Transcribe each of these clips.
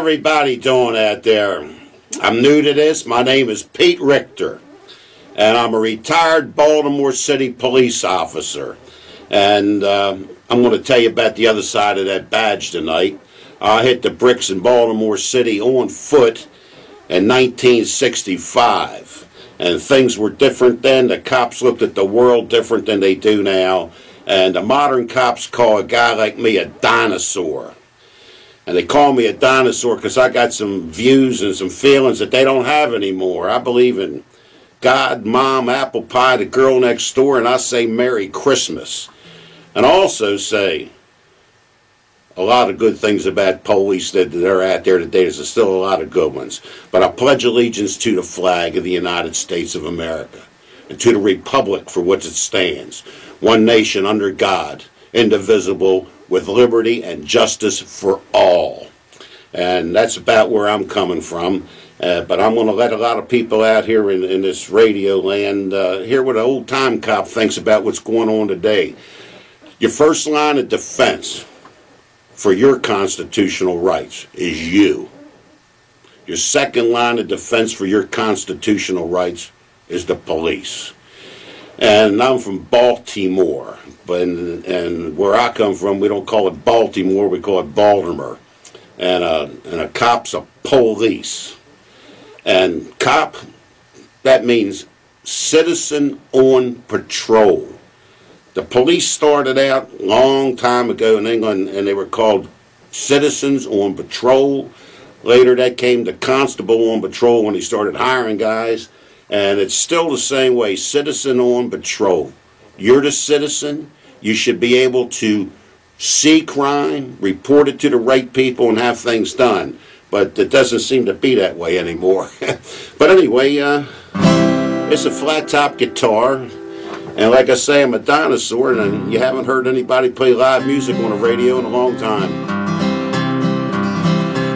everybody doing out there? I'm new to this. My name is Pete Richter, and I'm a retired Baltimore City police officer. And I'm going to tell you about the other side of that badge tonight. I hit the bricks in Baltimore City on foot in 1965. And things were different then. The cops looked at the world different than they do now. And the modern cops call a guy like me a dinosaur. And they call me a dinosaur because I got some views and some feelings that they don't have anymore. I believe in God, Mom, apple pie, the girl next door, and I say Merry Christmas. And also say a lot of good things about police that are out there today. There's still a lot of good ones. But I pledge allegiance to the flag of the United States of America and to the republic for which it stands. One nation under God, indivisible, with liberty and justice for all. And that's about where I'm coming from. But I'm going to let a lot of people out here in this radio land hear what an old-time cop thinks about what's going on today. Your first line of defense for your constitutional rights is you. Your second line of defense for your constitutional rights is the police. And I'm from Baltimore, and where I come from, we don't call it Baltimore, we call it Baltimore. And a cop's a police. And cop, that means citizen on patrol. The police started out a long time ago in England, and they were called citizens on patrol. Later that came to constable on patrol when he started hiring guys. And it's still the same way, citizen on patrol. You're the citizen. You should be able to see crime, report it to the right people, and have things done. But it doesn't seem to be that way anymore. But anyway, it's a flat-top guitar. And like I say, I'm a dinosaur, and you haven't heard anybody play live music on the radio in a long time.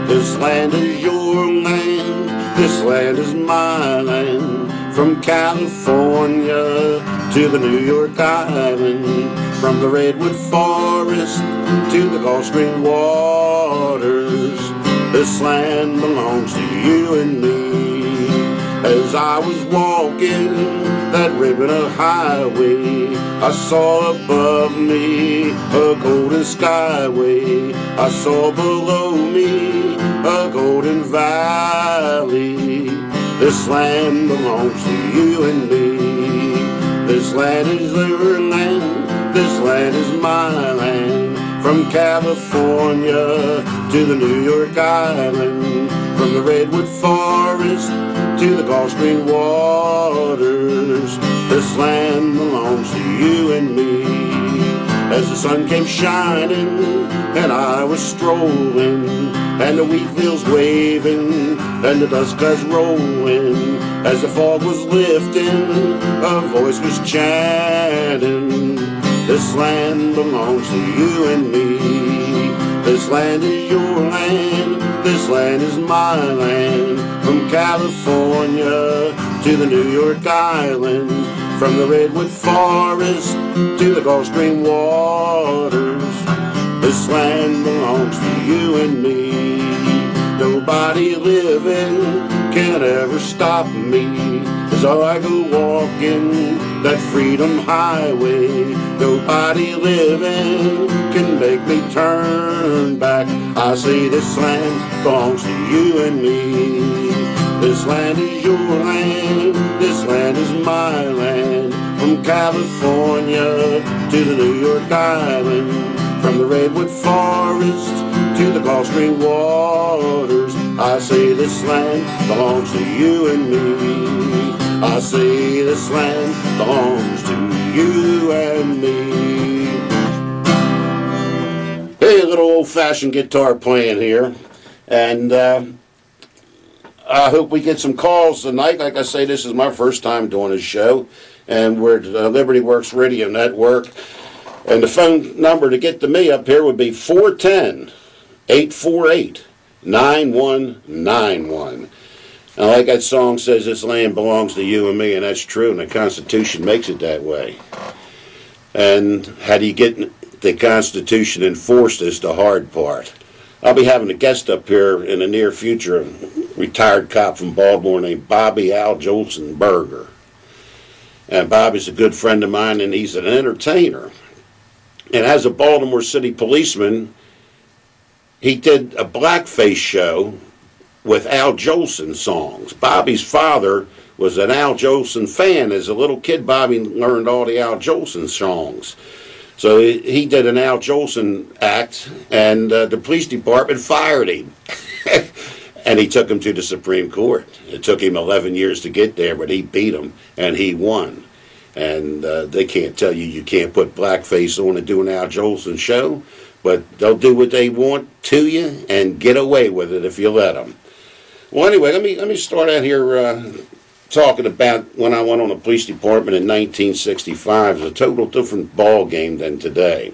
This land is your land. This land is my land. From California to the New York Island, from the Redwood Forest to the Gulf Stream waters, this land belongs to you and me. As I was walking that ribbon of highway, I saw above me a golden skyway. I saw below me a golden valley. This land belongs to you and me. This land is your land. This land is my land. From California to the New York Island, from the Redwood Forest to the Gulf Stream waters, this land belongs to you and me. As the sun came shining and I was strolling, and the wheat fields waving and the dust clouds rolling, as the fog was lifting, a voice was chanting, this land belongs to you and me. This land is your land. This land is my land. From California to the New York Island, from the Redwood Forest to the Gulf Stream waters, this land belongs to you and me. Nobody living can ever stop me as I go walking that freedom highway. Nobody living can make me turn back. I say this land belongs to you and me. This land is your land. This land is my land. From California to the New York Island, from the Redwood Forest to the Gulf Stream waters, I say this land belongs to you and me. I say this land belongs to you and me. Hey, a little old-fashioned guitar playing here. And I hope we get some calls tonight. Like I say, this is my first time doing this show. And we're at the Liberty Works Radio Network. And the phone number to get to me up here would be 410-848-9191. And like that song says, this land belongs to you and me, and that's true, and the Constitution makes it that way. And how do you get the Constitution enforced is the hard part. I'll be having a guest up here in the near future, a retired cop from Baltimore named Bobby Al Jolson Berger. And Bobby's a good friend of mine, and he's an entertainer. And as a Baltimore City policeman, he did a blackface show with Al Jolson songs. Bobby's father was an Al Jolson fan. As a little kid, Bobby learned all the Al Jolson songs. So he did an Al Jolson act, and the police department fired him. And he took him to the Supreme Court. It took him 11 years to get there, but he beat him, and he won. And they can't tell you can't put blackface on and do an Al Jolson show, but they'll do what they want to you and get away with it if you let them. Well, anyway, let me start out here talking about when I went on the police department in 1965. It was a total different ball game than today.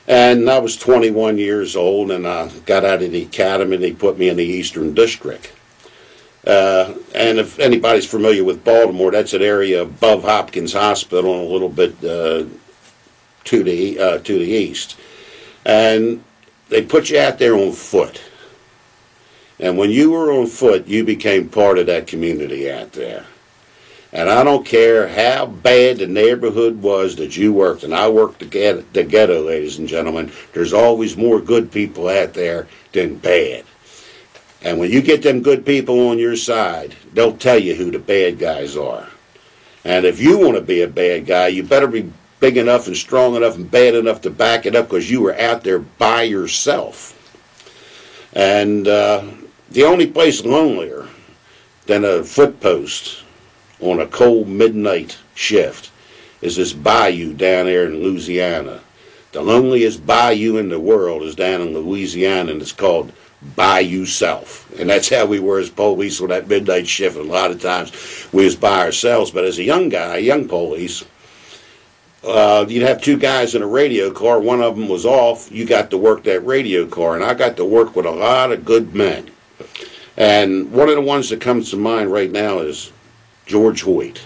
And I was 21 years old, and I got out of the academy, and they put me in the Eastern District. And if anybody's familiar with Baltimore, that's an area above Hopkins Hospital and a little bit to the east. And they put you out there on foot. And when you were on foot, you became part of that community out there. And I don't care how bad the neighborhood was that you worked, and I worked the ghetto, ladies and gentlemen, there's always more good people out there than bad. And when you get them good people on your side, they'll tell you who the bad guys are. And if you want to be a bad guy, you better be big enough and strong enough and bad enough to back it up, because you were out there by yourself. And the only place lonelier than a foot post on a cold midnight shift is this bayou down there in Louisiana. The loneliest bayou in the world is down in Louisiana, and it's called Bayou South. And that's how we were as police on that midnight shift. And a lot of times we was by ourselves. But as a young guy, young police, you'd have two guys in a radio car. One of them was off. You got to work that radio car. And I got to work with a lot of good men. And one of the ones that comes to mind right now is George Hoyt.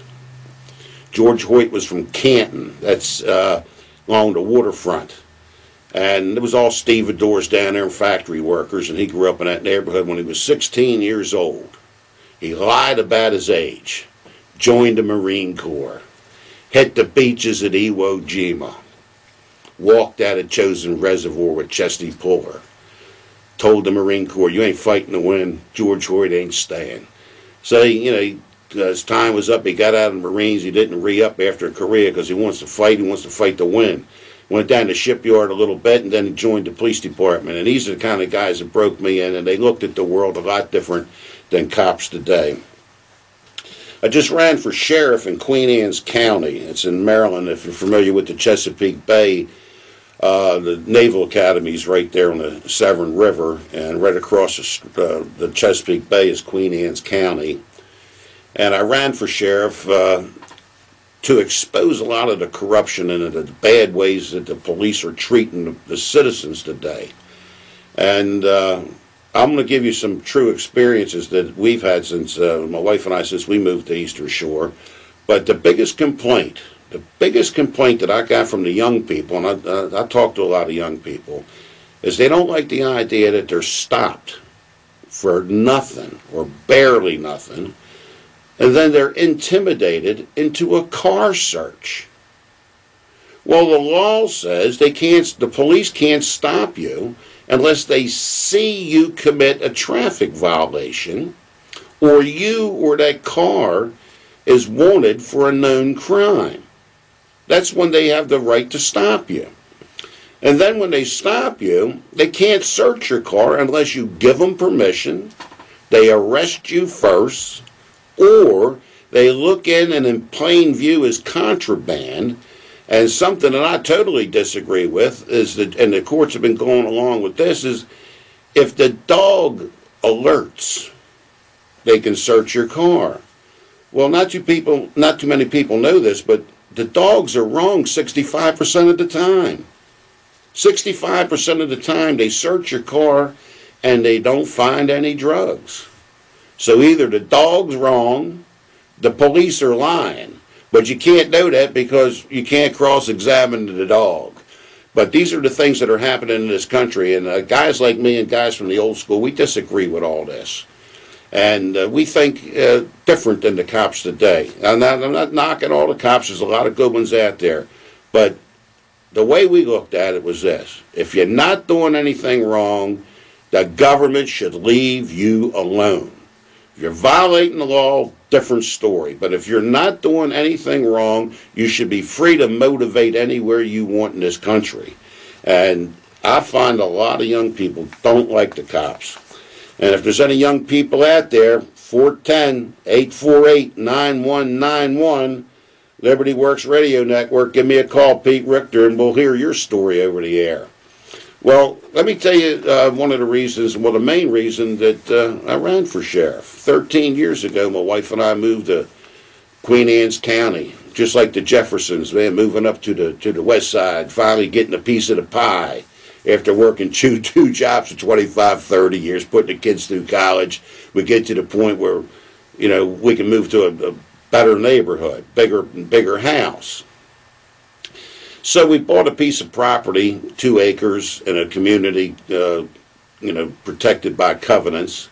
George Hoyt was from Canton. That's along the waterfront. And it was all stevedores down there and factory workers, and he grew up in that neighborhood. When he was 16 years old, he lied about his age, joined the Marine Corps, hit the beaches at Iwo Jima, walked out of Chosin Reservoir with Chesty Puller, told the Marine Corps, you ain't fighting to win, George Hoyt ain't staying. So, his time was up. He got out of the Marines. He didn't re-up after Korea because he wants to fight. He wants to fight to win. Went down to the shipyard a little bit, and then he joined the police department. And these are the kind of guys that broke me in, and they looked at the world a lot different than cops today. I just ran for sheriff in Queen Anne's County. It's in Maryland. If you're familiar with the Chesapeake Bay, the Naval Academy's right there on the Severn River, and right across the Chesapeake Bay is Queen Anne's County. And I ran for sheriff to expose a lot of the corruption and the bad ways that the police are treating the citizens today. And I'm going to give you some true experiences that we've had since, my wife and I, since we moved to Eastern Shore. But the biggest complaint that I got from the young people, and I talk to a lot of young people, is they don't like the idea that they're stopped for nothing or barely nothing, and then they're intimidated into a car search. Well, the law says the police can't stop you unless they see you commit a traffic violation, or you or that car is wanted for a known crime. That's when they have the right to stop you. And then when they stop you, they can't search your car unless you give them permission, they arrest you first, or they look in and in plain view is contraband. And something that I totally disagree with is that, and the courts have been going along with this, is if the dog alerts, they can search your car. Well, not too many people know this, but the dogs are wrong 65% of the time. 65% of the time they search your car and they don't find any drugs. So either the dog's wrong, the police are lying. But you can't know that because you can't cross-examine the dog. But these are the things that are happening in this country, and guys like me and guys from the old school, we disagree with all this. And we think different than the cops today. I'm not knocking all the cops. There's a lot of good ones out there. But the way we looked at it was this. If you're not doing anything wrong, the government should leave you alone. If you're violating the law, different story. But if you're not doing anything wrong, you should be free to motivate anywhere you want in this country. And I find a lot of young people don't like the cops. And if there's any young people out there, 410-848-9191, Liberty Works Radio Network, give me a call, Pete Richter, and we'll hear your story over the air. Well, let me tell you one of the reasons, well, the main reason that I ran for sheriff. 13 years ago, my wife and I moved to Queen Anne's County, just like the Jeffersons, man, moving up to the west side, finally getting a piece of the pie. After working two jobs for 25, 30 years, putting the kids through college, we get to the point where, you know, we can move to a better neighborhood, bigger house. So we bought a piece of property, 2 acres, in a community, protected by covenants.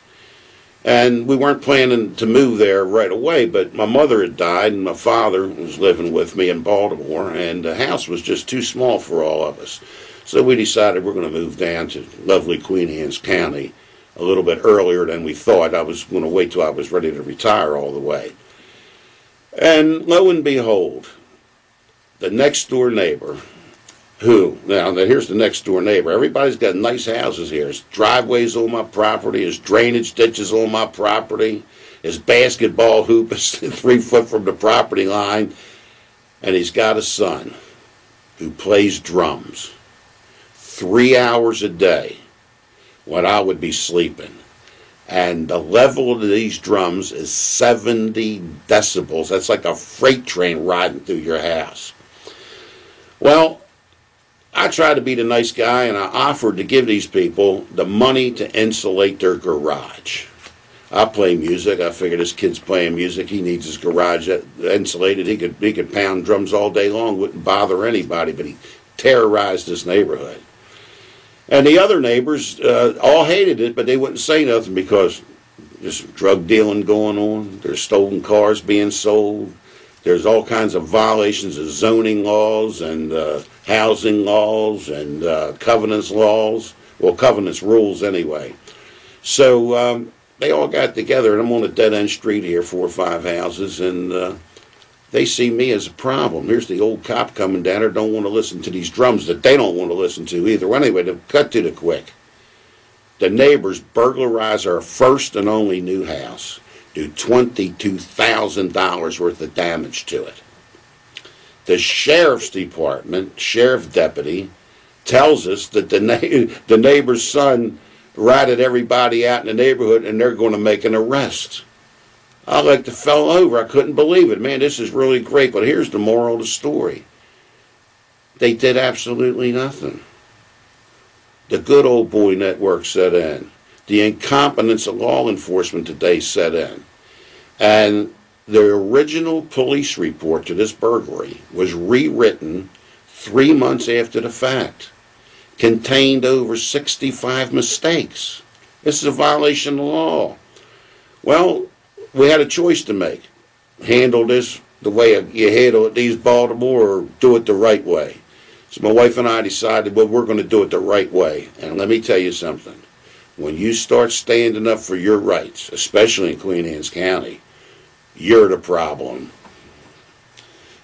And we weren't planning to move there right away, but my mother had died, and my father was living with me in Baltimore, and the house was just too small for all of us. So we decided we're going to move down to lovely Queen Anne's County a little bit earlier than we thought. I was going to wait till I was ready to retire all the way. And lo and behold, the next door neighbor, here's the next door neighbor. Everybody's got nice houses here. There's driveways on my property. There's drainage ditches on my property. His basketball hoop is 3 foot from the property line. And he's got a son who plays drums 3 hours a day when I would be sleeping. And the level of these drums is 70 decibels. That's like a freight train riding through your house. Well, I tried to be the nice guy, and I offered to give these people the money to insulate their garage. I play music. I figured this kid's playing music. He needs his garage insulated. He could pound drums all day long. Wouldn't bother anybody, but he terrorized this neighborhood. And the other neighbors all hated it, but they wouldn't say nothing because there's drug dealing going on. There's stolen cars being sold. There's all kinds of violations of zoning laws and housing laws and covenants laws. Well, covenants rules anyway. So they all got together, and I'm on a dead-end street here, 4 or 5 houses, and they see me as a problem. Here's the old cop coming down there, don't want to listen to these drums that they don't want to listen to either. Well, anyway, to cut to the quick, the neighbors burglarize our first and only new house, do $22,000 worth of damage to it. The sheriff's department, sheriff deputy, tells us that the neighbor's son ratted everybody out in the neighborhood and they're going to make an arrest. I like to fell over. I couldn't believe it. Man, this is really great. But here's the moral of the story. They did absolutely nothing. The good old boy network set in. The incompetence of law enforcement today set in. And the original police report to this burglary was rewritten 3 months after the fact. Contained over 65 mistakes. This is a violation of law. Well, we had a choice to make. Handle this the way you handle it, East Baltimore, or do it the right way. So my wife and I decided, well, we're going to do it the right way. And let me tell you something. When you start standing up for your rights, especially in Queen Anne's County, you're the problem.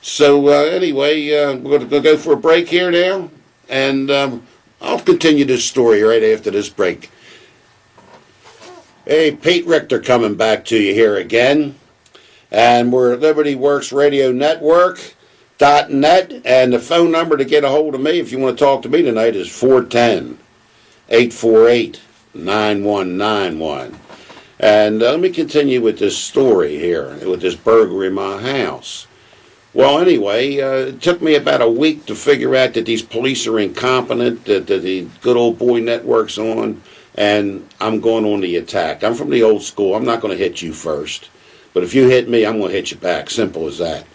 So anyway, we're going to go for a break here now. And I'll continue this story right after this break. Hey, Pete Richter coming back to you here again. And we're at Liberty Works Radio Network.net. And the phone number to get a hold of me, if you want to talk to me tonight, is 410-848-9191. And let me continue with this story here, with this burglary in my house. Well, anyway, it took me about a week to figure out that these police are incompetent, that the good old boy network's on, and I'm going on the attack. I'm from the old school. I'm not going to hit you first. But if you hit me, I'm going to hit you back. Simple as that.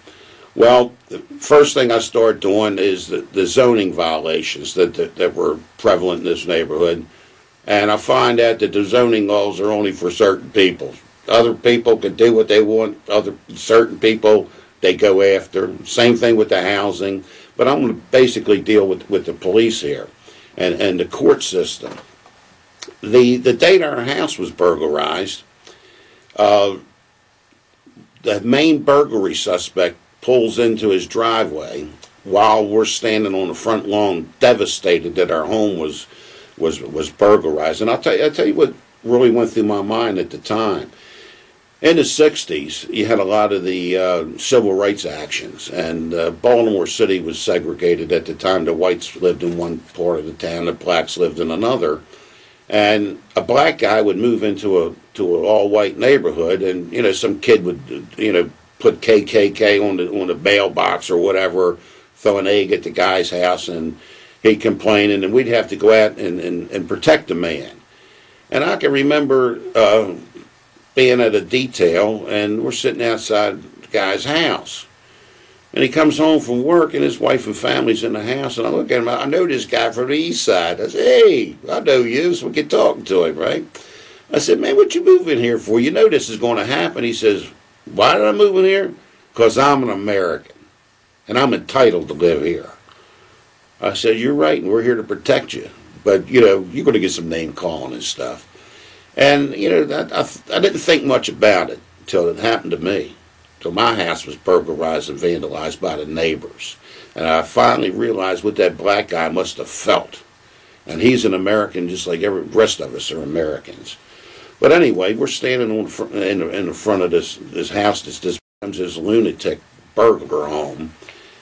Well, the first thing I started doing is the zoning violations that were prevalent in this neighborhood. And I find out that the zoning laws are only for certain people. Other people can do what they want. Certain people they go after. Same thing with the housing. But I'm going to basically deal with the police here and the court system. The date our house was burglarized, the main burglary suspect pulls into his driveway while we're standing on the front lawn, devastated that our home was burglarized. And I'll tell you what really went through my mind at the time. In the 60s, you had a lot of the civil rights actions, and Baltimore City was segregated at the time. The whites lived in one part of the town, the blacks lived in another. And a black guy would move into an all-white neighborhood, and some kid would put KKK on the mailbox or whatever, throw an egg at the guy's house, and he'd complain, and then we'd have to go out and protect the man. And I can remember being at a detail, and we're sitting outside the guy's house. And he comes home from work, and his wife and family's in the house, and I look at him, I know this guy from the east side. I said, hey, I know you, so we get talking to him, right? I said, man, what you moving here for? You know this is going to happen. He says, why did I move in here? Because I'm an American, and I'm entitled to live here. I said, you're right, and we're here to protect you. But, you're going to get some name calling and stuff. And, I didn't think much about it until it happened to me. Till my house was burglarized and vandalized by the neighbors. And I finally realized what that black guy must have felt. And he's an American just like every rest of us are Americans. But anyway, we're standing in the front of this house that's this lunatic burglar home.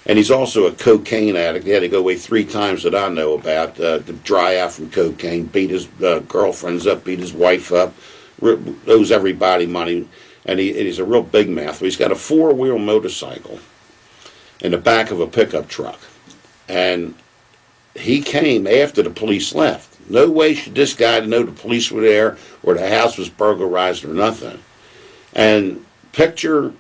And he's also a cocaine addict. He had to go away 3 times that I know about to dry out from cocaine, beat his girlfriends up, beat his wife up, owes everybody money. And he's a real big mouth. He's got a 4-wheel motorcycle in the back of a pickup truck. And he came after the police left. No way should this guy know the police were there or the house was burglarized or nothing. And picture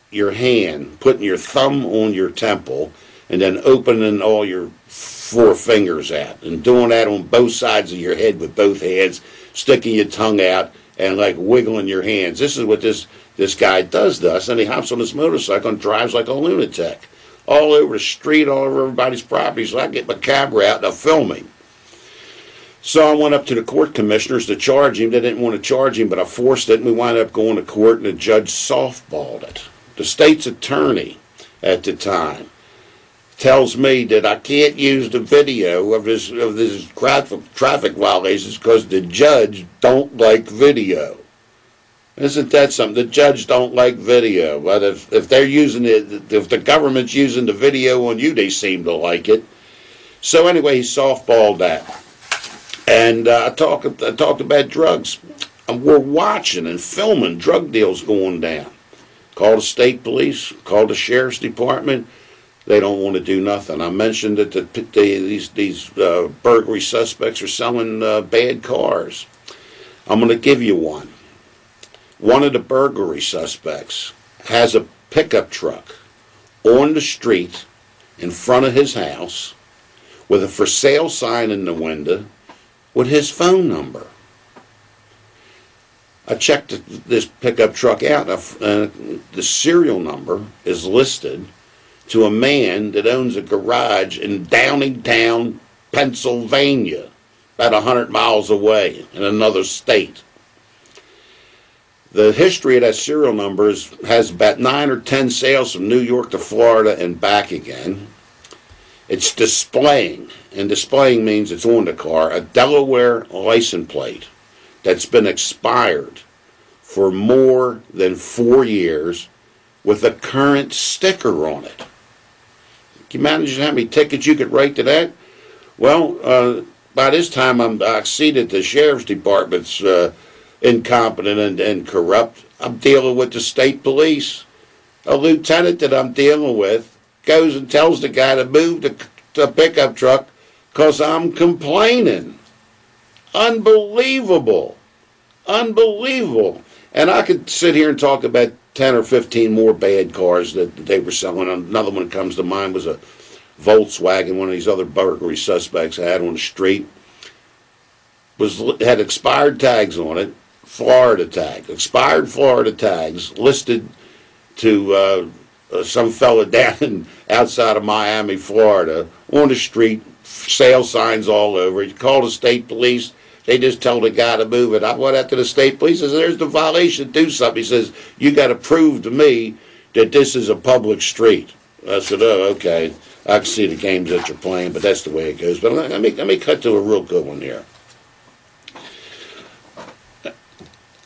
your hand, putting your thumb on your temple, and then opening all your 4 fingers out, and doing that on both sides of your head with both hands, sticking your tongue out, and like wiggling your hands. This is what this guy does to us, and he hops on his motorcycle and drives like a lunatic all over the street, all over everybody's property. So I get my camera out and I film him. So I went up to the court commissioners to charge him. They didn't want to charge him, but I forced it, and we wound up going to court, and the judge softballed it. The state's attorney at the time tells me that I can't use the video of this traffic violations because the judge don't like video. Isn't that something? The judge don't like video. But if they're using it, if the government's using the video on you, they seem to like it. So anyway, he softballed that. And I talked about drugs. And we're watching and filming drug deals going down. Call the state police, call the sheriff's department. They don't want to do nothing. I mentioned that these burglary suspects are selling bad cars. I'm going to give you one. One of the burglary suspects has a pickup truck on the street in front of his house with a for sale sign in the window with his phone number. I checked this pickup truck out. The serial number is listed to a man that owns a garage in Downingtown, Pennsylvania, about 100 miles away in another state. The history of that serial number has about 9 or 10 sales from New York to Florida and back again. It's displaying, and displaying means it's on the car, a Delaware license plate that's been expired for more than 4 years with a current sticker on it. Can you imagine how many tickets you could write to that? Well, by this time I see that the sheriff's department's incompetent and corrupt. I'm dealing with the state police. A lieutenant that I'm dealing with goes and tells the guy to move the pickup truck because I'm complaining. Unbelievable. Unbelievable. And I could sit here and talk about 10 or 15 more bad cars that they were selling. Another one that comes to mind was a Volkswagen, one of these other burglary suspects had on the street. Had expired tags on it, Florida tag, expired Florida tags listed to some fella down outside of Miami, Florida, on the street, sale signs all over. You call the state police, they just tell the guy to move it. I went out to the state police, I said, there's the violation, do something. He says, you got to prove to me that this is a public street. I said, oh, okay. I can see the games that you're playing, but that's the way it goes. But let me cut to a real good one here.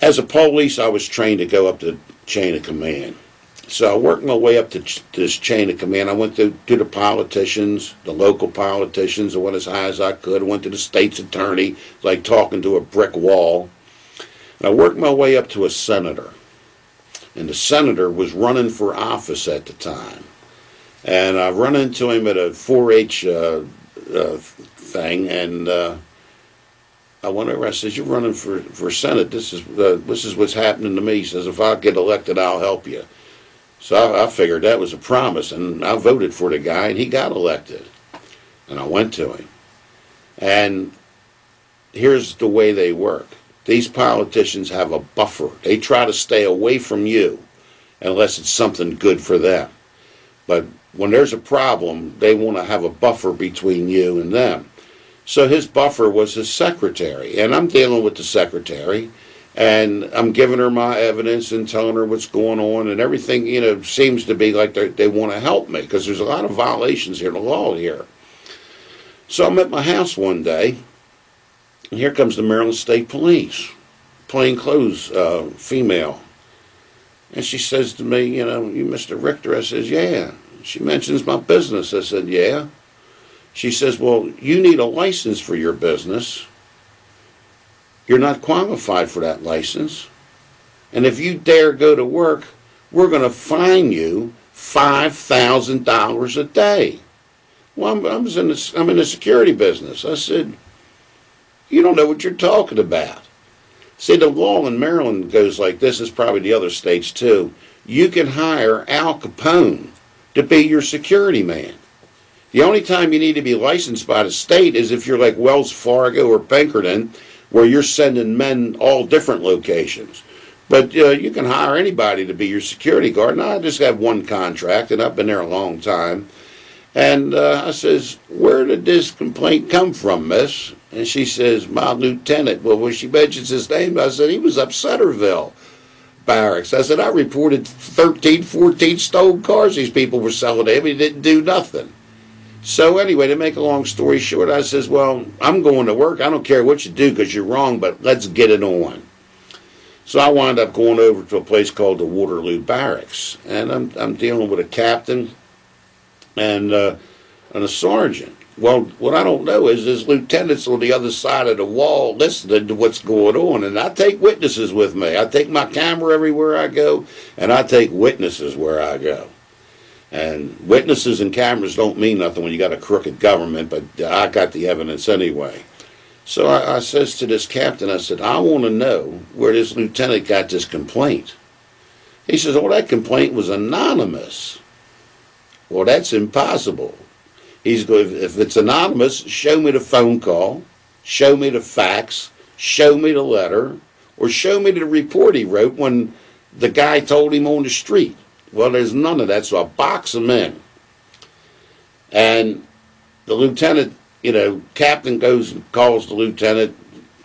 As a police, I was trained to go up the chain of command. So I worked my way up to this chain of command. I went to the politicians, the local politicians. I went as high as I could. I went to the state's attorney, like talking to a brick wall. And I worked my way up to a senator. And the senator was running for office at the time. And I run into him at a 4-H thing, and I went over. I says, "You're running for Senate. This is what's happening to me." He says, "If I get elected, I'll help you." So I figured that was a promise, and I voted for the guy, and he got elected. And I went to him. And here's the way they work. These politicians have a buffer. They try to stay away from you unless it's something good for them. But when there's a problem, they want to have a buffer between you and them. So his buffer was his secretary, and I'm dealing with the secretary, and I'm giving her my evidence and telling her what's going on, and everything, seems to be like they want to help me, because there's a lot of violations here, the law here. So I'm at my house one day, and here comes the Maryland State Police, plainclothes female. And she says to me, "You Mr. Richter?" I says, "Yeah." She mentions my business. I said, "Yeah." She says, "Well, you need a license for your business. You're not qualified for that license. And if you dare go to work, we're going to fine you $5,000 a day." Well, I'm in the security business. I said, "You don't know what you're talking about." See, the law in Maryland goes like this. Is probably the other states too. You can hire Al Capone to be your security man. The only time you need to be licensed by the state is if you're like Wells Fargo or Pinkerton, where you're sending men all different locations. But you can hire anybody to be your security guard. Now, I just have one contract, and I've been there a long time. And I says, "Where did this complaint come from, miss?" And she says, "My lieutenant." Well, when she mentions his name, I said, "He was up Centerville barracks." I said, "I reported 13, 14 stolen cars these people were selling to him. He didn't do nothing." So anyway, to make a long story short, I says, "Well, I'm going to work. I don't care what you do because you're wrong, but let's get it on." So I wound up going over to a place called the Waterloo Barracks. And I'm dealing with a captain and a sergeant. Well, what I don't know is this lieutenant's on the other side of the wall listening to what's going on. And I take witnesses with me. I take my camera everywhere I go, and I take witnesses where I go. And witnesses and cameras don't mean nothing when you got a crooked government, but I got the evidence anyway. So I says to this captain, I said, "I want to know where this lieutenant got this complaint." He says, "Oh, that complaint was anonymous." Well, that's impossible. He's going, "If it's anonymous, show me the phone call, show me the fax, show me the letter, or show me the report he wrote when the guy told him on the street." Well, there's none of that, so I box him in. And the lieutenant, captain goes and calls the lieutenant.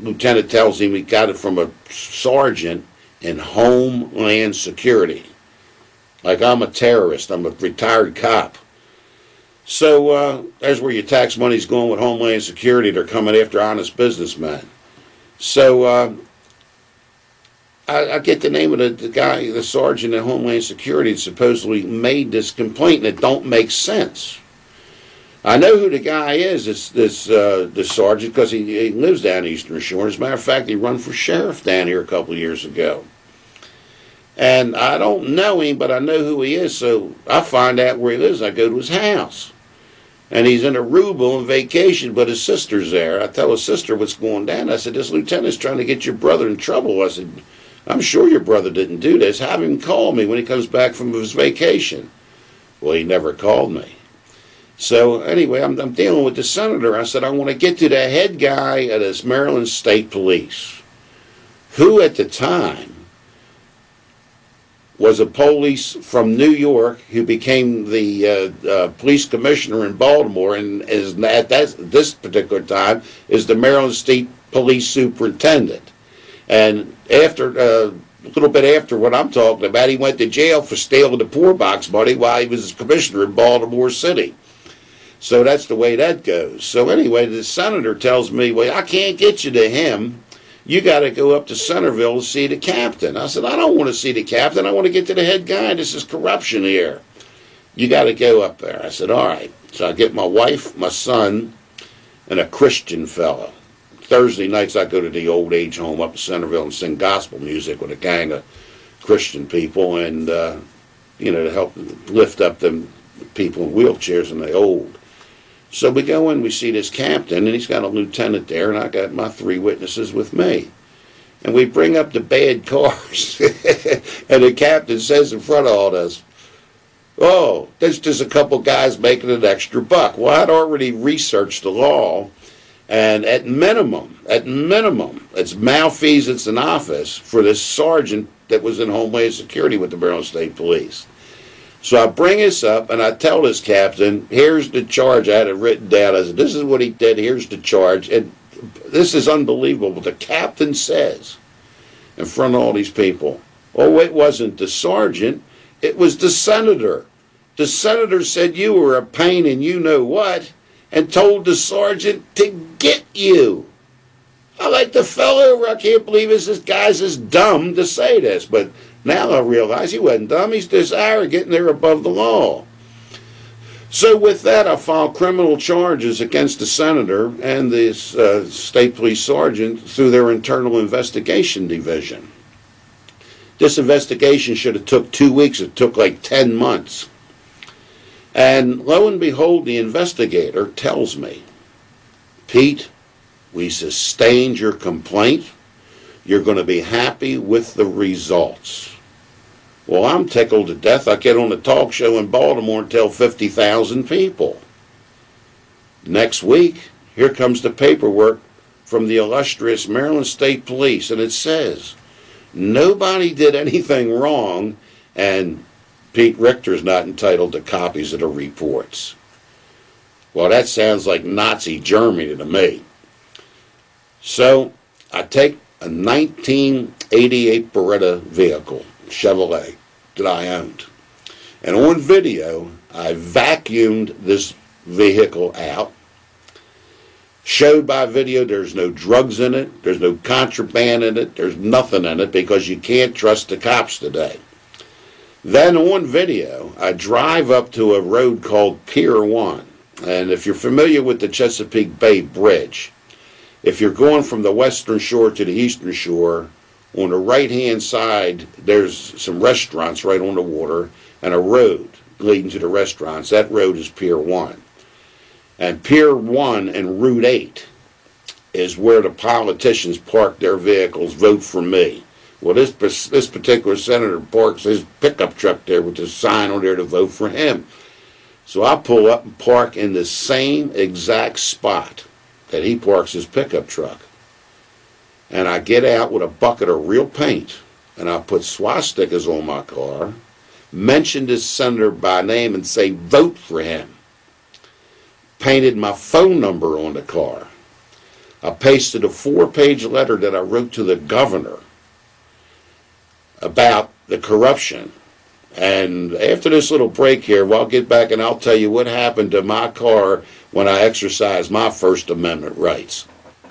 Lieutenant tells him he got it from a sergeant in Homeland Security. Like I'm a terrorist. I'm a retired cop. So there's where your tax money's going with Homeland Security. They're coming after honest businessmen. So I get the name of the guy, the sergeant at Homeland Security that supposedly made this complaint, and it don't make sense. I know who the guy is. It's this sergeant, because he lives down Eastern Shore. As a matter of fact, he run for sheriff down here a couple of years ago. And I don't know him, but I know who he is, so I find out where he lives. I go to his house. And he's in Aruba on vacation, but his sister's there. I tell his sister what's going down. I said, "This lieutenant's trying to get your brother in trouble." I said, I'm sure your brother didn't do this. Have him call me when he comes back from his vacation. Well, he never called me. So anyway, I'm dealing with the senator. I said, I want to get to the head guy at this Maryland State Police, who at the time was a police from New York who became the police commissioner in Baltimore, and is at this particular time is the Maryland State Police superintendent. And after a little bit after what I'm talking about, he went to jail for stealing the poor box money while he was commissioner in Baltimore City. So that's the way that goes. So anyway, the senator tells me, well, I can't get you to him. You got to go up to Centerville to see the captain. I said, I don't want to see the captain. I want to get to the head guy. This is corruption here. You got to go up there. I said, all right. So I get my wife, my son, and a Christian fellow. Thursday nights I go to the old age home up in Centerville and sing gospel music with a gang of Christian people, and to help lift up them people in wheelchairs and the old. So we go in, we see this captain, and he's got a lieutenant there, and I got my 3 witnesses with me. And we bring up the bad cars, and the captain says in front of all this, oh, there's just a couple guys making an extra buck. Well, I'd already researched the law, and at minimum, it's malfeasance in office for this sergeant that was in Homeland Security with the Maryland State Police. So I bring this up, and I tell this captain, here's the charge. I had it written down. I said, this is what he did. Here's the charge. And this is unbelievable. The captain says, in front of all these people, oh, it wasn't the sergeant. It was the senator. The senator said you were a pain in you know what, and told the sergeant to get you. I like the fellow, I can't believe this guy's as dumb to say this, but now I realize he wasn't dumb. He's just arrogant and they're above the law. So with that, I filed criminal charges against the senator and this state police sergeant through their internal investigation division. This investigation should have took 2 weeks. It took like 10 months. And lo and behold, the investigator tells me, Pete, we sustained your complaint. You're going to be happy with the results. Well, I'm tickled to death. I get on a talk show in Baltimore and tell 50,000 people. Next week, here comes the paperwork from the illustrious Maryland State Police, and it says, nobody did anything wrong, and Pete Richter's not entitled to copies of the reports. Well, that sounds like Nazi Germany to me. So I take a 1988 Beretta vehicle, Chevrolet, that I owned. And on video, I vacuumed this vehicle out. Showed by video there's no drugs in it, there's no contraband in it, there's nothing in it because you can't trust the cops today. Then on video, I drive up to a road called Pier 1. And if you're familiar with the Chesapeake Bay Bridge, if you're going from the western shore to the eastern shore, on the right-hand side, there's some restaurants right on the water and a road leading to the restaurants. That road is Pier 1. And Pier 1 and Route 8 is where the politicians park their vehicles, vote for me. Well, this particular senator parks his pickup truck there with the sign on there to vote for him. So I pull up and park in the same exact spot that he parks his pickup truck. And I get out with a bucket of real paint, and I put swastikas on my car, mention this senator by name and say, vote for him. Painted my phone number on the car. I pasted a 4-page letter that I wrote to the governor about the corruption. And after this little break here, well, I'll get back and I'll tell you what happened to my car when I exercised my First Amendment rights.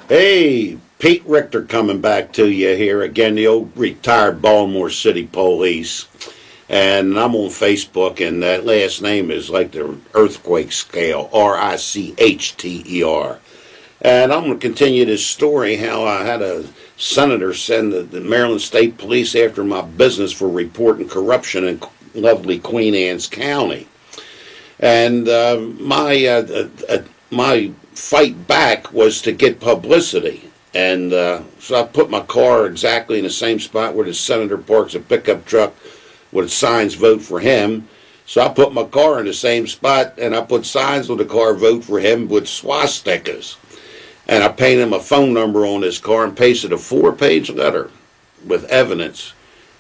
Hey, Pete Richter coming back to you here again, the old retired Baltimore City Police. And I'm on Facebook, and that last name is like the earthquake scale, R-I-C-H-T-E-R. And I'm going to continue this story, how I had a senator send the Maryland State Police after my business for reporting corruption in lovely Queen Anne's County. And my fight back was to get publicity. And so I put my car exactly in the same spot where the senator parks a pickup truck with signs, vote for him. So I put my car in the same spot, and I put signs on the car, vote for him, with swastikas. And I painted him a phone number on this car and pasted a 4-page letter with evidence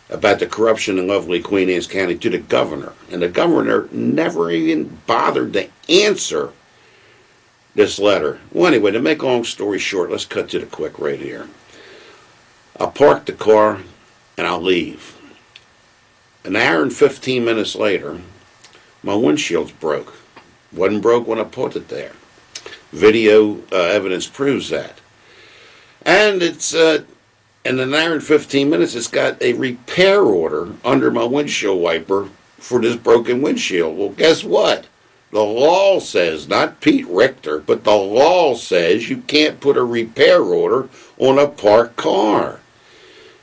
about the corruption in lovely Queen Anne's County to the governor. And the governor never even bothered to answer this letter. Well, anyway, to make a long story short, let's cut to the quick right here. I park the car and I leave. An hour and 15 minutes later, my windshield's broke. Wasn't broke when I put it there. Video evidence proves that. And it's in an hour and 15 minutes, it's got a repair order under my windshield wiper for this broken windshield. Well, guess what? The law says, not Pete Richter, but the law says you can't put a repair order on a parked car.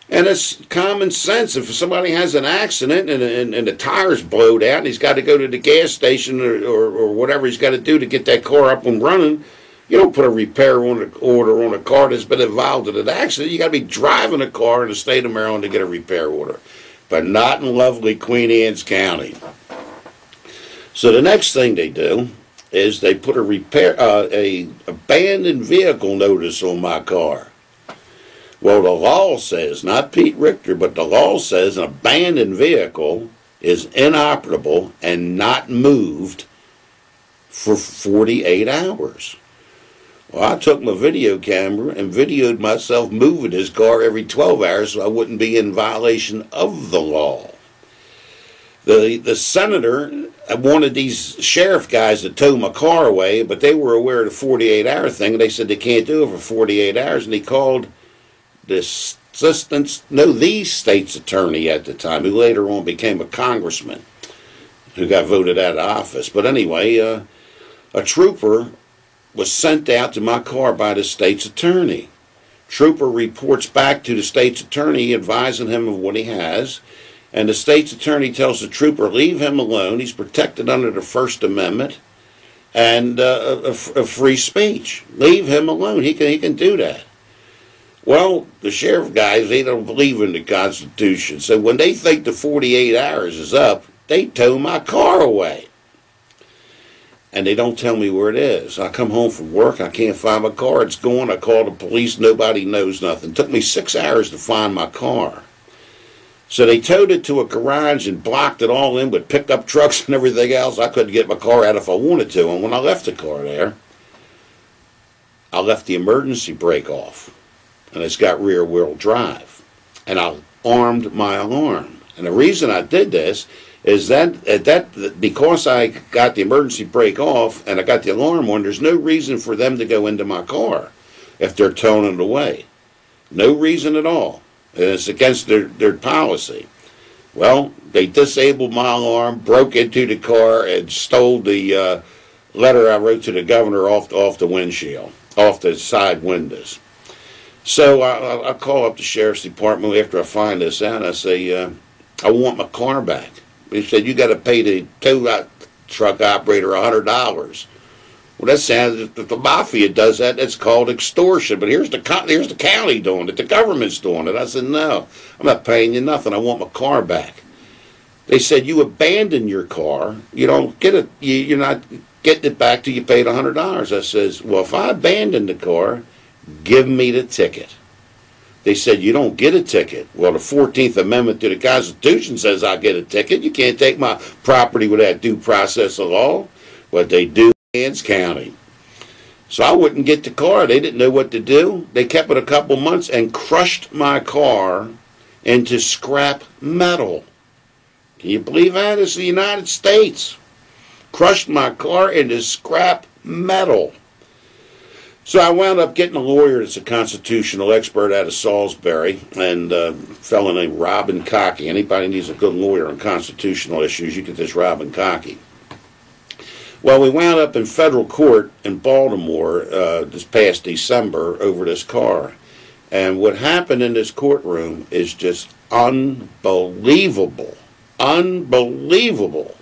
And it's common sense. If somebody has an accident and the tires blowed out and he's got to go to the gas station or whatever he's got to do to get that car up and running, you don't put a repair order on a car that's been involved in an accident. You got to be driving a car in the state of Maryland to get a repair order. But not in lovely Queen Anne's County. So the next thing they do is they put a abandoned vehicle notice on my car. Well, the law says, not Pete Richter, but the law says an abandoned vehicle is inoperable and not moved for 48 hours. Well, I took my video camera and videoed myself moving his car every 12 hours so I wouldn't be in violation of the law. The senator wanted these sheriff guys to tow my car away, but they were aware of the 48-hour thing, and they said they can't do it for 48 hours, and he called the state's attorney at the time, who later on became a congressman, who got voted out of office. But anyway, a trooper was sent out to my car by the state's attorney. Trooper reports back to the state's attorney, advising him of what he has. And the state's attorney tells the trooper, leave him alone. He's protected under the First Amendment and a free speech. Leave him alone. He can do that. Well, the sheriff guys, they don't believe in the Constitution. So when they think the 48 hours is up, they tow my car away. And they don't tell me where it is. I come home from work. I can't find my car. It's gone. I call the police. Nobody knows nothing. It took me 6 hours to find my car. So they towed it to a garage and blocked it all in with pickup trucks and everything else. I couldn't get my car out if I wanted to. And when I left the car there, I left the emergency brake off. And it's got rear wheel drive. And I armed my alarm. And the reason I did this is that because I got the emergency brake off and I got the alarm on, there's no reason for them to go into my car if they're towing it away. No reason at all. And it's against their policy. Well, they disabled my alarm, broke into the car, and stole the letter I wrote to the governor off the windshield, off the side windows. So I call up the sheriff's department after I find this out. I say, I want my car back. They said, you got to pay the tow truck operator $100. Well, that sounds, if the mafia does that, that's called extortion. But here's the county doing it. The government's doing it. I said, no, I'm not paying you nothing. I want my car back. They said, you abandon your car. You don't get it. You're not getting it back till you paid $100. I says, well, if I abandon the car, give me the ticket. They said, you don't get a ticket. Well, the 14th Amendment to the Constitution says I get a ticket. You can't take my property without due process of law. But they do in Anne's County. So I wouldn't get the car. They didn't know what to do. They kept it a couple months and crushed my car into scrap metal. Can you believe that? It's the United States. Crushed my car into scrap metal. So I wound up getting a lawyer that's a constitutional expert out of Salisbury, and a fellow named Robin Cockey. Anybody needs a good lawyer on constitutional issues, you get this Robin Cockey. Well, we wound up in federal court in Baltimore this past December over this car. And what happened in this courtroom is just unbelievable. Unbelievable.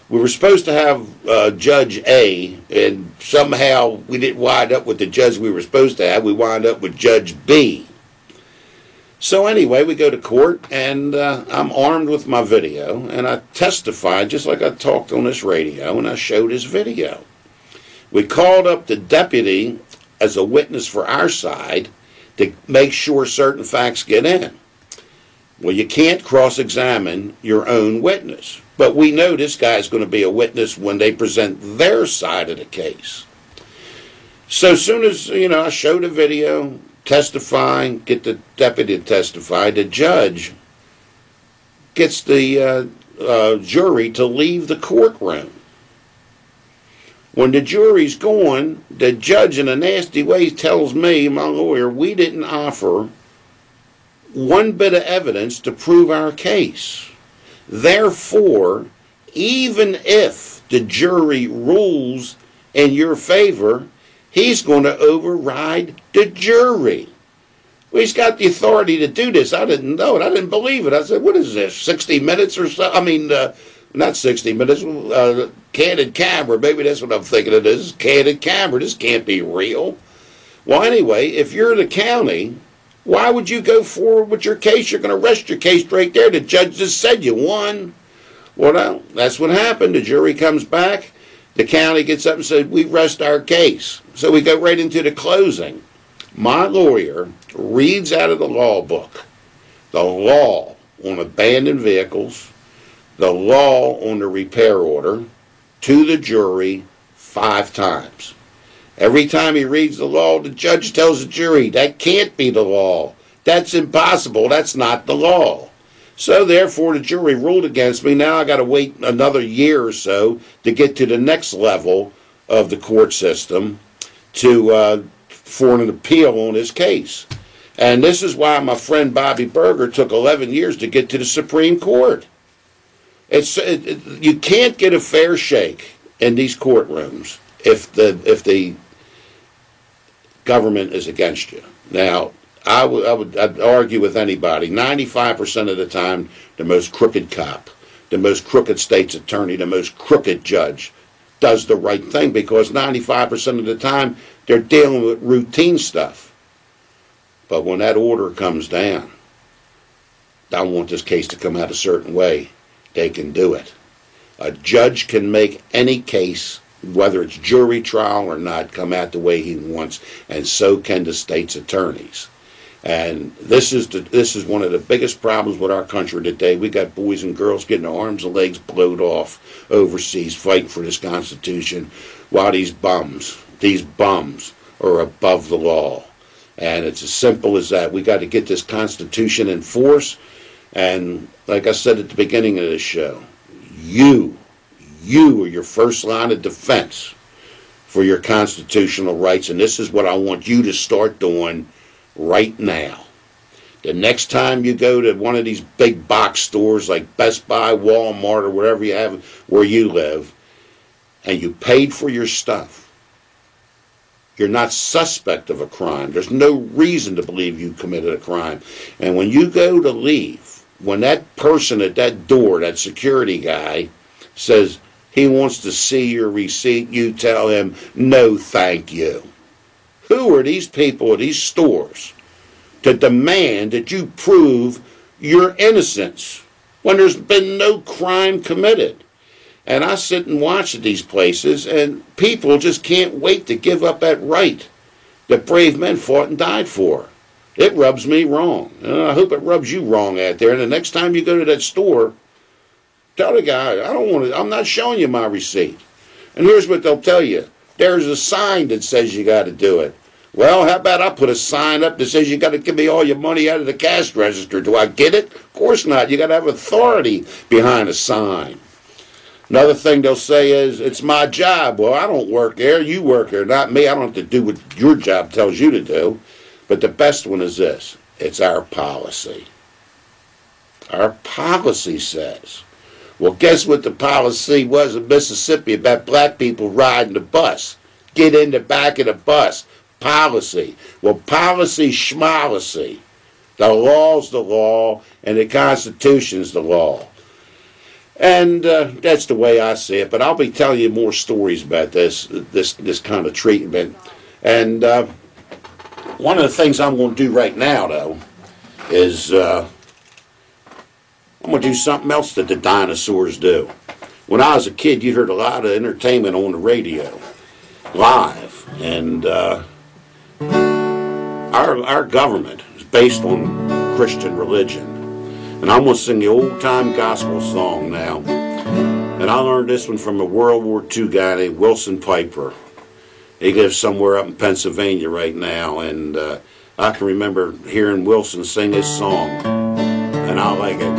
We were supposed to have Judge A, and somehow we didn't wind up with the judge we were supposed to have. We wound up with Judge B. So anyway, we go to court, and I'm armed with my video, and I testified just like I talked on this radio, and I showed his video. We called up the deputy as a witness for our side to make sure certain facts get in. Well, you can't cross-examine your own witness. But we know this guy's going to be a witness when they present their side of the case. So as soon as, I show the video, testify, get the deputy to testify, the judge gets the jury to leave the courtroom. When the jury's gone, the judge in a nasty way tells me, my lawyer, we didn't offer one bit of evidence to prove our case. Therefore, even if the jury rules in your favor, he's going to override the jury. Well, he's got the authority to do this. I didn't know it. I didn't believe it. I said, what is this, 60 minutes or so? I mean, not 60 minutes, candid camera. Maybe that's what I'm thinking it is, candid camera. This can't be real. Well, anyway, if you're the county, why would you go forward with your case? You're going to rest your case right there. The judge just said you won. Well, that's what happened. The jury comes back. The county gets up and says, we rest our case. So we go right into the closing. My lawyer reads out of the law book the law on abandoned vehicles, the law on the repair order, to the jury 5 times. Every time he reads the law, the judge tells the jury, that can't be the law. That's impossible. That's not the law. So therefore, the jury ruled against me. Now I got to wait another year or so to get to the next level of the court system for an appeal on his case. And this is why my friend Bobby Berger took 11 years to get to the Supreme Court. You can't get a fair shake in these courtrooms if the government is against you. Now, I'd argue with anybody, 95% of the time, the most crooked cop, the most crooked state's attorney, the most crooked judge does the right thing, because 95% of the time, they're dealing with routine stuff. But when that order comes down, I want this case to come out a certain way, they can do it. A judge can make any case, whether it's jury trial or not, come out the way he wants, and so can the state's attorneys. And this is one of the biggest problems with our country today. We got boys and girls getting their arms and legs blowed off overseas fighting for this Constitution, while these bums are above the law. And it's as simple as that. We got to get this Constitution in force. And like I said at the beginning of this show, you are your first line of defense for your constitutional rights, and this is what I want you to start doing right now. The next time you go to one of these big box stores like Best Buy, Walmart, or wherever you have where you live, and you paid for your stuff, you're not suspect of a crime. There's no reason to believe you committed a crime. And when you go to leave, when that person at that door, that security guy, says he wants to see your receipt, you tell him, no thank you. Who are these people at these stores to demand that you prove your innocence when there's been no crime committed? And I sit and watch at these places, and people just can't wait to give up that right that brave men fought and died for. It rubs me wrong. And I hope it rubs you wrong out there. And the next time you go to that store, tell the guy, I'm not showing you my receipt. And here's what they'll tell you. There's a sign that says you got to do it. Well, how about I put a sign up that says you got to give me all your money out of the cash register. Do I get it? Of course not. You got to have authority behind a sign. Another thing they'll say is, it's my job. Well, I don't work there. You work there, not me. I don't have to do what your job tells you to do. But the best one is this. It's our policy. Our policy says. Well, guess what the policy was in Mississippi about black people riding the bus? Get in the back of the bus. Policy. Well, policy schmolicy. The law's the law, and the Constitution's the law. And that's the way I see it. But I'll be telling you more stories about this kind of treatment. And one of the things I'm going to do right now, though, is I'm going to do something else that the dinosaurs do. When I was a kid, you heard a lot of entertainment on the radio, live. And our government is based on Christian religion. And I'm going to sing the old-time gospel song now. And I learned this one from a World War II guy named Wilson Piper. He lives somewhere up in Pennsylvania right now. And I can remember hearing Wilson sing this song. And I like it.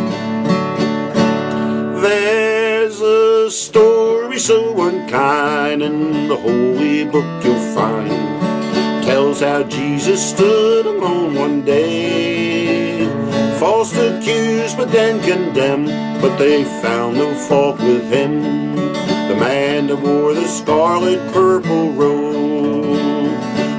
There's a story so unkind in the holy book you'll find. Tells how Jesus stood alone one day. False accused but then condemned, but they found no fault with him. The man that wore the scarlet purple robe.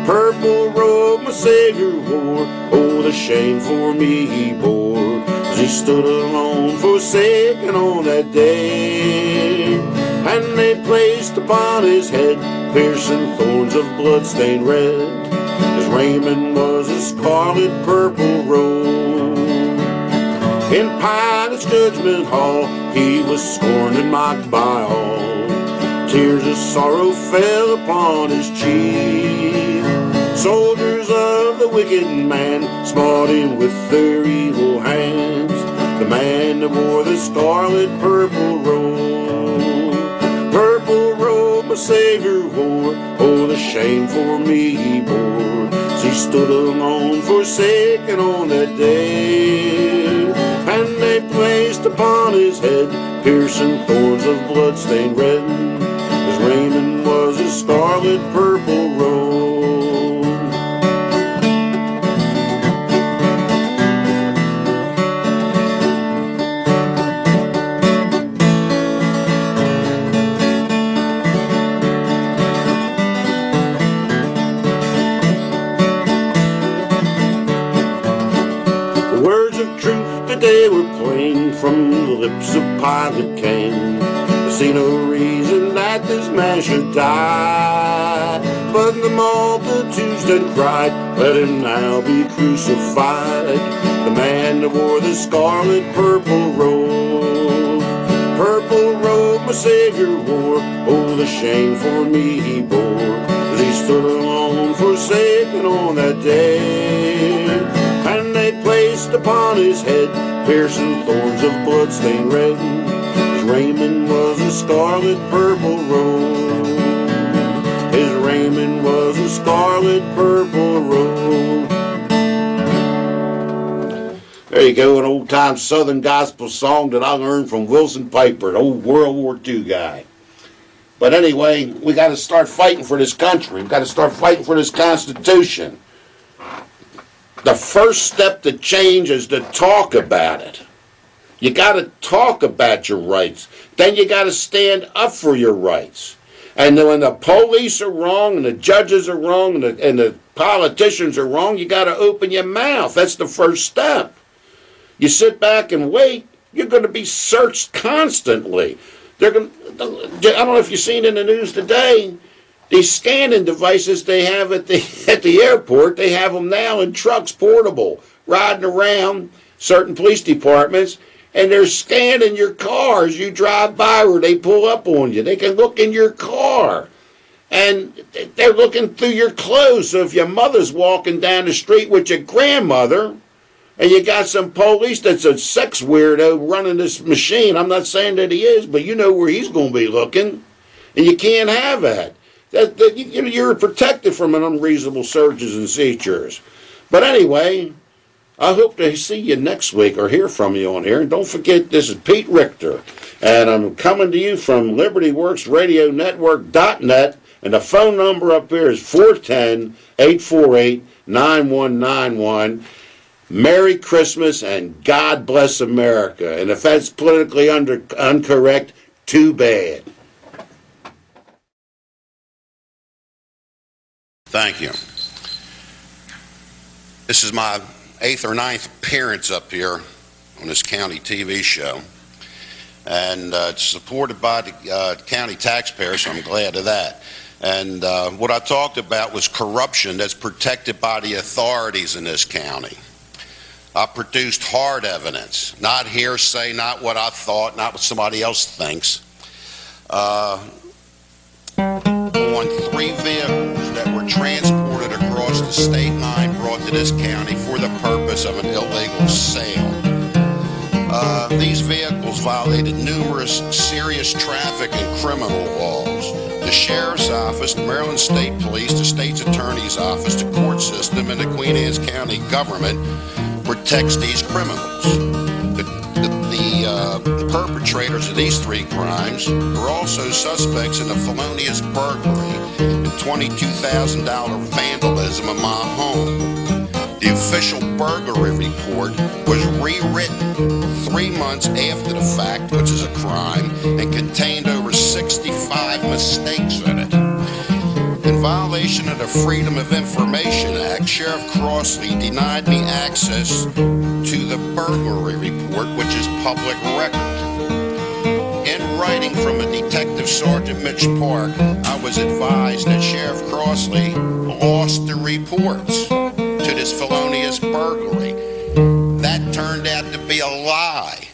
Purple robe my Savior wore. Oh, the shame for me he bore. As he stood alone, forsaken on that day. And they placed upon his head piercing thorns of blood-stained red. His raiment was a scarlet purple robe. In Pilate's judgment hall, he was scorned and mocked by all. Tears of sorrow fell upon his cheek. Soldiers of the wicked man smote him with their evil hands. The man that wore the scarlet purple robe. Purple robe my Savior wore. Oh, the shame for me he bore. As he stood alone, forsaken on that day. And they placed upon his head piercing thorns of blood-stained red. His raiment was a scarlet purple robe. Words of truth they were plain from the lips of Pilate came. I see no reason that this man should die. But the multitudes then cried, let him now be crucified. The man that wore the scarlet purple robe. Purple robe my Savior wore. Oh, the shame for me he bore. As he stood alone, forsaken on that day. And they placed upon his head piercing thorns of blood-stained red. His raiment was a scarlet purple robe. His raiment was a scarlet purple robe. There you go, an old-time Southern gospel song that I learned from Wilson Piper, an old World War II guy. But anyway, we got to start fighting for this country. We got to start fighting for this Constitution. The first step to change is to talk about it. You got to talk about your rights. Then you got to stand up for your rights. And when the police are wrong and the judges are wrong and the politicians are wrong, you got to open your mouth. That's the first step. You sit back and wait, you're going to be searched constantly. I don't know if you've seen in the news today, these scanning devices they have at the airport, they have them now in trucks, portable, riding around certain police departments, and they're scanning your car as you drive by or they pull up on you. They can look in your car, and they're looking through your clothes. So if your mother's walking down the street with your grandmother, and you got some police that's a sex weirdo running this machine, I'm not saying that he is, but you know where he's going to be looking, and you can't have that. You're protected from an unreasonable searches and seizures. But anyway, I hope to see you next week or hear from you on here. And don't forget, this is Pete Richter, and I'm coming to you from LibertyWorksRadioNetwork.net, and the phone number up here is 410-848-9191. Merry Christmas and God bless America. And if that's politically incorrect, too bad. Thank you. This is my 8th or 9th appearance up here on this county TV show. and it's supported by the county taxpayers, so I'm glad of that. And what I talked about was corruption that's protected by the authorities in this county. I produced hard evidence, not hearsay, not what I thought, not what somebody else thinks, on 3 vehicles that were transported across the state line brought to this county for the purpose of an illegal sale. These vehicles violated numerous serious traffic and criminal laws. The Sheriff's Office, the Maryland State Police, the State's Attorney's Office, the court system, and the Queen Anne's County government protects these criminals. The perpetrators of these 3 crimes are also suspects in a felonious burglary and $22,000 vandalism of my home. The official burglary report was rewritten 3 months after the fact, which is a crime, and contained over 65 mistakes in it. In violation of the Freedom of Information Act, Sheriff Crossley denied me access to the burglary report, which is public record. In writing from a Detective Sergeant Mitch Park, I was advised that Sheriff Crossley lost the reports to this felonious burglary. That turned out to be a lie.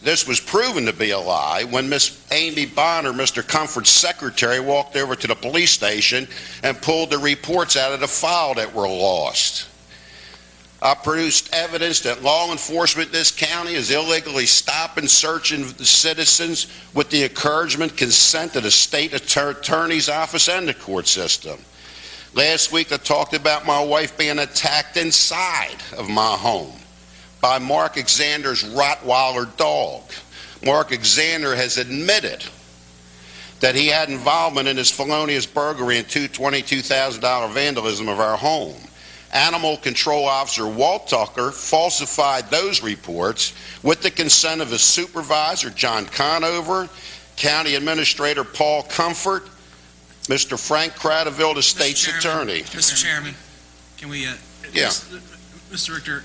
This was proven to be a lie when Miss Amy Bonner, Mr. Comfort's secretary, walked over to the police station and pulled the reports out of the file that were lost. I produced evidence that law enforcement in this county is illegally stopping and searching the citizens with the encouragement, consent of the state attorney's office and the court system. Last week I talked about my wife being attacked inside of my home by Mark Xander's Rottweiler dog. Mark Xander has admitted that he had involvement in this felonious burglary and $22,000 vandalism of our home. Animal Control Officer Walt Tucker falsified those reports with the consent of his supervisor, John Conover, County Administrator Paul Comfort, Mr. Frank Cradaville, the state's attorney. Mr. Chairman, can we, yeah. Mr. Richter,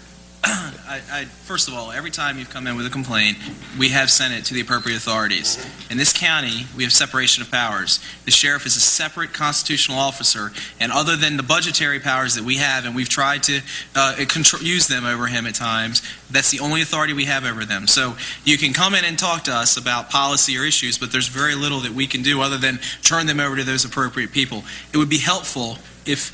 first of all, every time you've come in with a complaint, we have sent it to the appropriate authorities. In this county, we have separation of powers. The sheriff is a separate constitutional officer, and other than the budgetary powers that we have, and we've tried to use them over him at times, that's the only authority we have over them. So you can come in and talk to us about policy or issues, but there's very little that we can do other than turn them over to those appropriate people. It would be helpful if,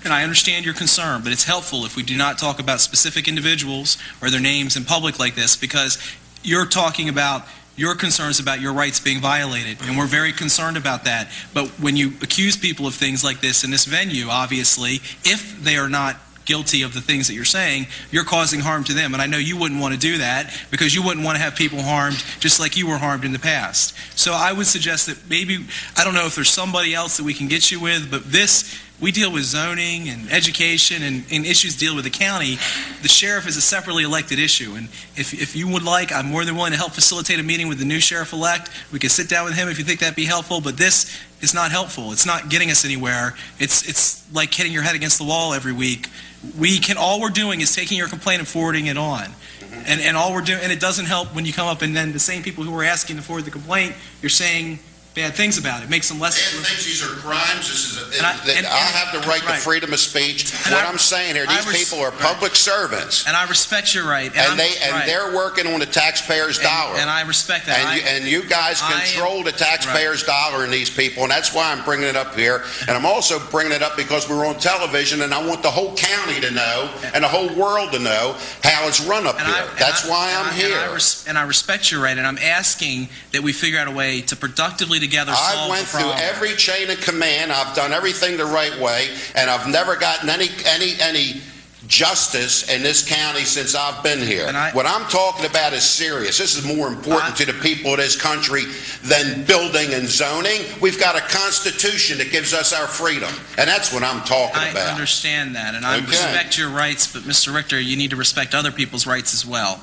and I understand your concern, but it's helpful if we do not talk about specific individuals or their names in public like this, because you're talking about your concerns about your rights being violated, and we're very concerned about that. But when you accuse people of things like this in this venue, obviously, if they are not guilty of the things that you're saying, you're causing harm to them. And I know you wouldn't want to do that because you wouldn't want to have people harmed just like you were harmed in the past. So I would suggest that maybe, I don't know if there's somebody else that we can get you with, but this, we deal with zoning and education and issues deal with the county. The sheriff is a separately elected issue. And if you would like, I'm more than willing to help facilitate a meeting with the new sheriff-elect. We can sit down with him if you think that'd be helpful, but this is not helpful. It's not getting us anywhere. It's like hitting your head against the wall every week. All we're doing is taking your complaint and forwarding it on. And all we're doing, and it doesn't help when you come up and then the same people who are asking to forward the complaint, you're saying bad things about it. Makes them less. Bad things. These are crimes. I have the right to freedom of speech. I'm saying here, these people are public servants, and I respect your right. And they're working on the taxpayer's dollar. And I respect that. And you guys control the taxpayer's dollar in these people, and that's why I'm bringing it up here. And I'm also bringing it up because we're on television, and I want the whole county to know and the whole world to know how it's run up here. That's why I'm here. And I respect your right, and I'm asking that we figure out a way to productively together solve the problem. I went through every chain of command. I've done everything the right way, and I've never gotten any justice in this county since I've been here. What I'm talking about is serious. This is more important to the people of this country than building and zoning. We've got a constitution that gives us our freedom, and that's what I'm talking about. I understand that, and I respect your rights, but Mr. Richter, you need to respect other people's rights as well.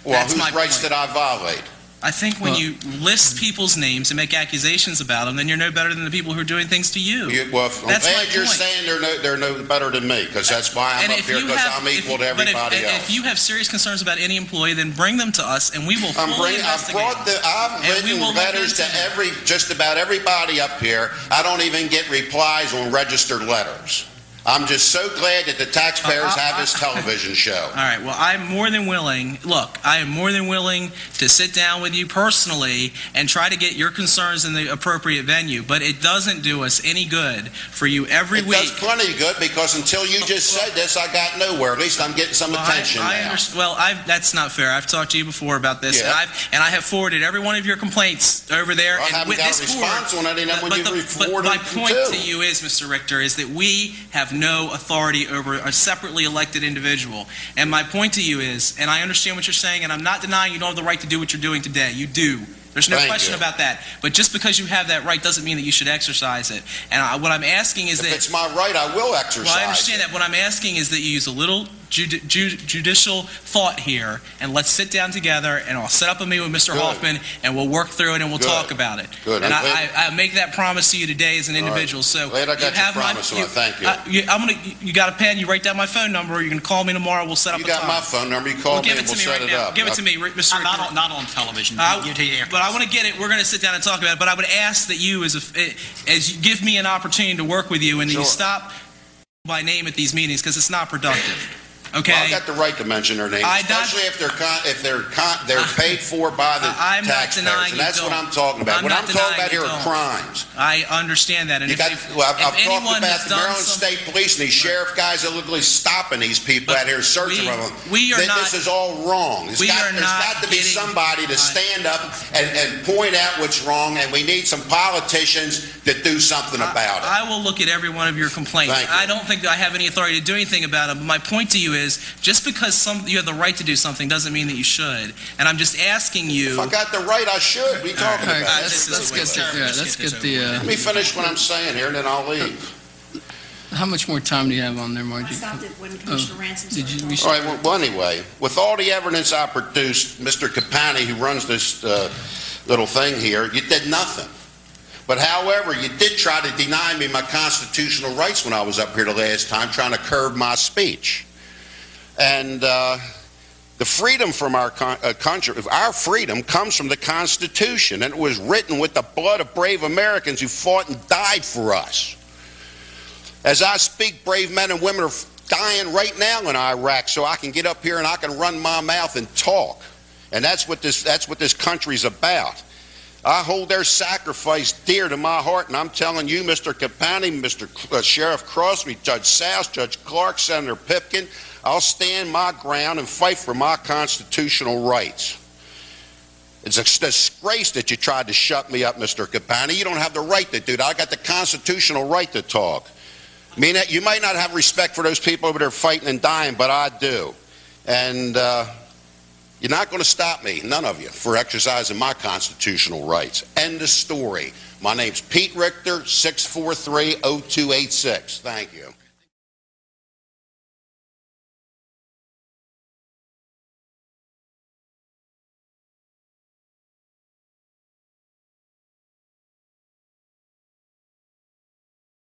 Well, whose rights did I violate? I think when you list people's names and make accusations about them, then you're no better than the people who are doing things to you. Well, I'm That's my glad you're point. saying they're no better than me, because that's why I'm And up if here, you because have- I'm equal to everybody else. If you have serious concerns about any employee, then bring them to us, and we will fully investigate. I've And we written will look letters to into just about everybody up here. I don't even get replies on registered letters. I'm just so glad that the taxpayers have this television show. All right, well, I'm more than willing, look, I am more than willing to sit down with you personally and try to get your concerns in the appropriate venue, but it doesn't do us any good for you every week. It does plenty good, because until you just said this, I got nowhere. At least I'm getting some attention now. That's not fair. I've talked to you before about this, Yeah. and I have forwarded every one of your complaints over there. I haven't got a response on any of them when you forwarded my them point too. to you is, Mr. Richter, is that we have no authority over a separately elected individual. And my point to you is, and I understand what you're saying, and I'm not denying you don't have the right to do what you're doing today. You do. There's no question about that. But just because you have that right doesn't mean that you should exercise it. And what I'm asking is that... If it's my right, I will exercise Well, I understand that. What I'm asking is that you use a little judicial thought here, and let's sit down together, and I'll set up a meeting with Mr. Hoffman, and we'll work through it, and we'll talk about it. Good. And I make that promise to you today as an individual. So glad I got your promise, and I thank you. You got a pen? You write down my phone number, or you can call me tomorrow. We'll set up a time. You got my phone number. You call me, and we'll set it up. Give it to me, Mr. Richter. Not on television. But I want to get it. We're going to sit down and talk about it. But I would ask that you, as you give me an opportunity to work with you, and you stop by name at these meetings, because it's not productive. Okay. Well, I've got the right to mention their names, especially if they're paid for by the taxpayers, and that's what I'm talking about. What I'm talking about here are crimes. I understand that. And I've talked about the Maryland State Police and these sheriff guys that literally stopping these people out here searching for them. This is all wrong. There's got to be somebody to stand up and point out what's wrong, and we need some politicians that do something about it. I will look at every one of your complaints. I don't think that I have any authority to do anything about it. But my point to you is, just because you have the right to do something doesn't mean that you should. And I'm just asking you. If I got the right, I should. What are you talking about? Let me finish what I'm saying here, and then I'll leave. How much more time do you have on there, Margie? I stopped it when Commissioner Ransom All right, well, anyway, with all the evidence I produced, Mr. Capani, who runs this little thing here, you did nothing. But however, you did try to deny me my constitutional rights when I was up here the last time, trying to curb my speech. And the freedom from our country, our freedom comes from the Constitution, and it was written with the blood of brave Americans who fought and died for us. As I speak, brave men and women are dying right now in Iraq, so I can get up here and I can run my mouth and talk. And that's what this country's about. I hold their sacrifice dear to my heart, and I'm telling you, Mr. Capani, Mr. Sheriff Crosby, Judge South, Judge Clark, Senator Pipkin, I'll stand my ground and fight for my constitutional rights. It's a disgrace that you tried to shut me up, Mr. Capani. You don't have the right to do that. I got the constitutional right to talk. I mean, you might not have respect for those people over there fighting and dying, but I do. And you're not going to stop me, none of you, for exercising my constitutional rights. End of story. My name's Pete Richter, 643-0286. Thank you.